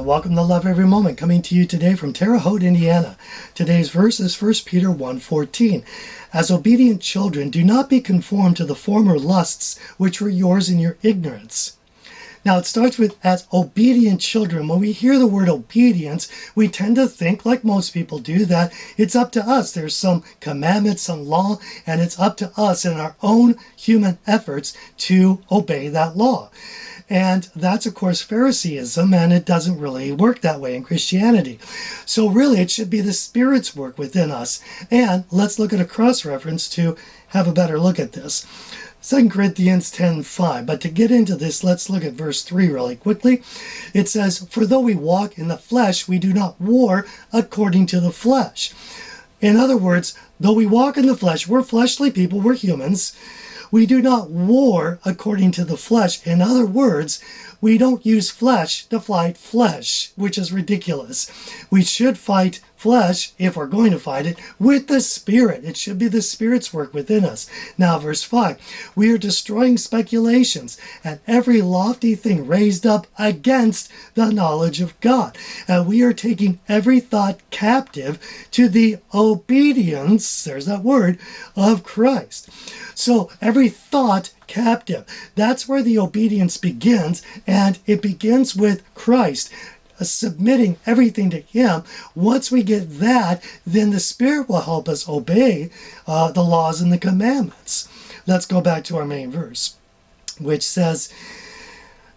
welcome to Love Every Moment, coming to you today from Terre Haute, Indiana. Today's verse is 1 Peter 1:14. As obedient children, do not be conformed to the former lusts which were yours in your ignorance. Now it starts with as obedient children. When we hear the word obedience, we tend to think, like most people do, that it's up to us. There's some commandment, some law, and it's up to us in our own human efforts to obey that law. And that's, of course, Phariseeism, and it doesn't really work that way in Christianity. So really, it should be the Spirit's work within us. And let's look at a cross-reference to have a better look at this. 2 Corinthians 10:5. But to get into this, let's look at verse 3 really quickly. It says, "For though we walk in the flesh, we do not war according to the flesh." In other words, though we walk in the flesh, we're fleshly people, we're humans. We do not war according to the flesh. In other words, we don't use flesh to fight flesh, which is ridiculous. We should fight flesh, if we're going to fight it, with the Spirit. It should be the Spirit's work within us. Now, verse 5, "We are destroying speculations and every lofty thing raised up against the knowledge of God. And we are taking every thought captive to the obedience," there's that word, "of Christ." So every thought captive. That's where the obedience begins, and it begins with Christ. Submitting everything to Him. Once we get that, then the Spirit will help us obey the laws and the commandments. Let's go back to our main verse, which says,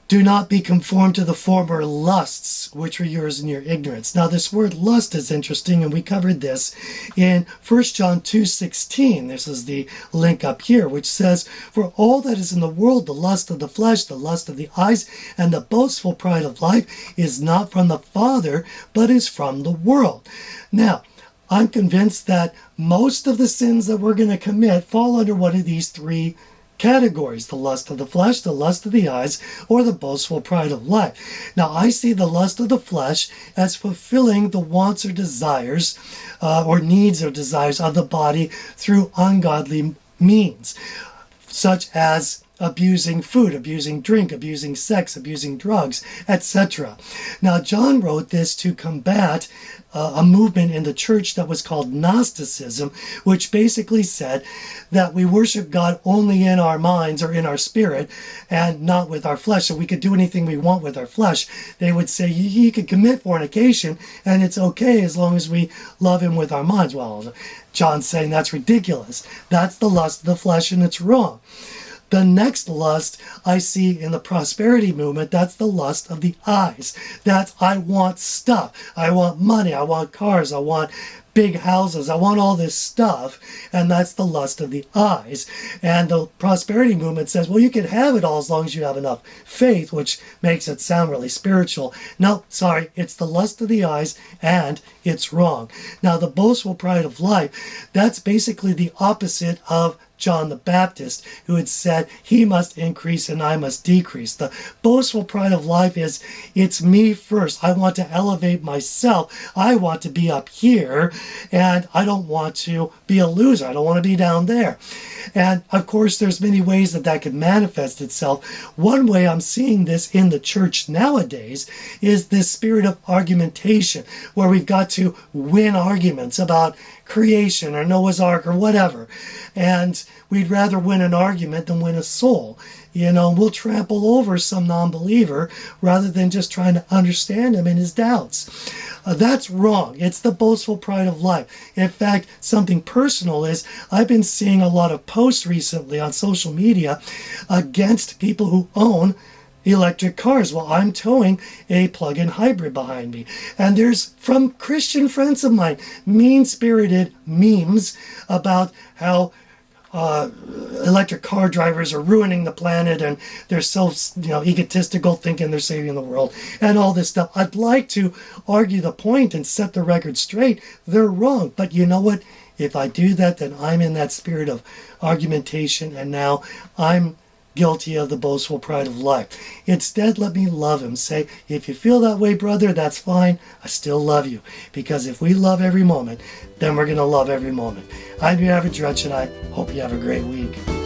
"Do not be conformed to the former lusts which were yours in your ignorance." Now this word lust is interesting, and we covered this in 1 John 2:16. This is the link up here, which says, "For all that is in the world, the lust of the flesh, the lust of the eyes, and the boastful pride of life is not from the Father, but is from the world." Now, I'm convinced that most of the sins that we're going to commit fall under one of these three categories: the lust of the flesh, the lust of the eyes, or the boastful pride of life. Now, I see the lust of the flesh as fulfilling the wants or desires, or needs or desires of the body through ungodly means, such as abusing food, abusing drink, abusing sex, abusing drugs, etc. Now, John wrote this to combat a movement in the church that was called Gnosticism, which basically said that we worship God only in our minds or in our spirit and not with our flesh. So we could do anything we want with our flesh. They would say you could commit fornication and it's okay as long as we love Him with our minds. Well, John's saying that's ridiculous. That's the lust of the flesh, and it's wrong. The next lust I see in the prosperity movement, that's the lust of the eyes. That's, I want stuff. I want money. I want cars. I want big houses. I want all this stuff. And that's the lust of the eyes. And the prosperity movement says, well, you can have it all as long as you have enough faith, which makes it sound really spiritual. No, sorry, it's the lust of the eyes, and it's wrong. Now, the boastful pride of life, that's basically the opposite of John the Baptist, who had said, he must increase and I must decrease. The boastful pride of life is, it's me first. I want to elevate myself. I want to be up here, and I don't want to be a loser. I don't want to be down there. And of course, there's many ways that that could manifest itself. One way I'm seeing this in the church nowadays is this spirit of argumentation, where we've got to win arguments about creation or Noah's Ark or whatever. And we'd rather win an argument than win a soul. You know, we'll trample over some non-believer rather than just trying to understand him in his doubts. That's wrong. It's the boastful pride of life. In fact, something personal is, I've been seeing a lot of posts recently on social media against people who own electric cars. Well, I'm towing a plug-in hybrid behind me. And there's, from Christian friends of mine, mean-spirited memes about how electric car drivers are ruining the planet, and they're so egotistical, thinking they're saving the world and all this stuff. I'd like to argue the point and set the record straight. They're wrong. But you know what? If I do that, then I'm in that spirit of argumentation, and now I'm guilty of the boastful pride of life. Instead, let me love him. Say, if you feel that way, brother, that's fine. I still love you. Because if we love every moment, then we're going to love every moment. I'm your average Dretch, and I hope you have a great week.